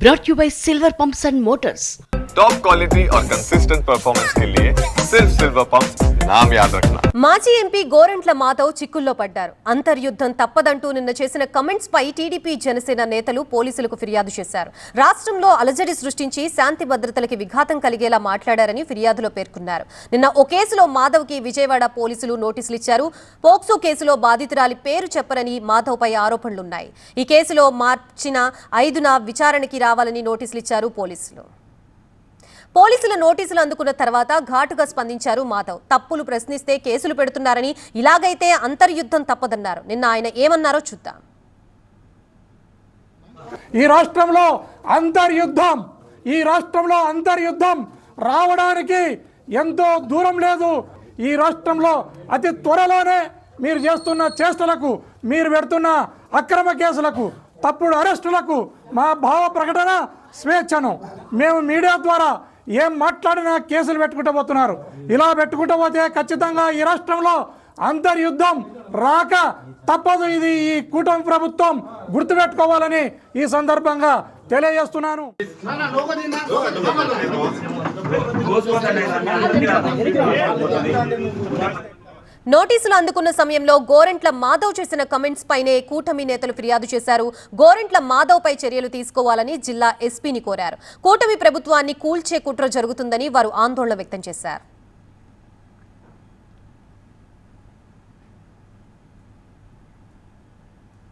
brought you by Silver Pumps and Motors. Top quality और consistent performance के लिए सिर्फ सिल्वर पंप्स नाम याद रखना। మాజీ ఎంపీ గోరంట్ల మాధవ్ చిక్కుల్లో పడ్డారు. అంతర్యుద్ధం తప్పదంటూ నిన్న చేసిన కమెంట్స్ పై టీడీపీ జనసేన నేతలు పోలీసులకు ఫిర్యాదు చేశారు. రాష్ట్రంలో అలజడి సృష్టించి శాంతి భద్రతలకు విఘాతం కలిగేలా మాట్లాడారని ఫిర్యాదులో పేర్కొన్నారు. నిన్న ఓ కేసులో మాధవ్ కి విజయవాడ పోలీసులు నోటీసులు ఇచ్చారు. పోక్సో కేసులో బాధితురాలి పేరు చెప్పరని మాధవ్ పై ఆరోపణలున్నాయి. ఈ కేసులో మార్చిన 5న విచారణకి రావాలని నోటీసులు ఇచ్చారు పోలీసులు. పోలీసుల నోటీసులు అందుకున్న తర్వాత ఘాటుగా స్పందించారు మాధవ్. తప్పులు ప్రశ్నిస్తే కేసులు పెడుతున్నారని, ఇలాగైతే అంతర్యుద్ధం తప్పదన్నారు. నిన్న ఆయన ఏమన్నారో చూద్దాం. ఈ రాష్ట్రంలో అంతర్యుద్ధం రావడానికి ఎంతో దూరం లేదు. ఈ రాష్ట్రంలో అతి త్వరలోనే మీరు చేస్తున్న చేష్టలకు, మీరు పెడుతున్న అక్రమ కేసులకు, తప్పుడు అరెస్టులకు మా భావ ప్రకటన స్వేచ్ఛను మేము మీడియా ద్వారా ఏం మాట్లాడినా కేసులు పెట్టుకుంటూ పోతున్నారు. ఇలా పెట్టుకుంటూ పోతే ఖచ్చితంగా ఈ రాష్ట్రంలో అంతర్యుద్ధం రాక తప్పదు. ఇది ఈ కూటమి ప్రభుత్వం గుర్తుపెట్టుకోవాలని ఈ సందర్భంగా తెలియజేస్తున్నాను. నోటీసులు అందుకున్న సమయంలో గోరంట్ల మాధవ్ చేసిన కమెంట్స్ పైనే కూటమి నేతలు ఫిర్యాదు చేశారు. గోరంట్ల మాధవ్ పై చర్యలు తీసుకోవాలని జిల్లా ఎస్పీని కోరారు. కూటమి ప్రభుత్వాన్ని కూల్చే కుట్ర జరుగుతుందని వారు ఆందోళన వ్యక్తం చేశారు.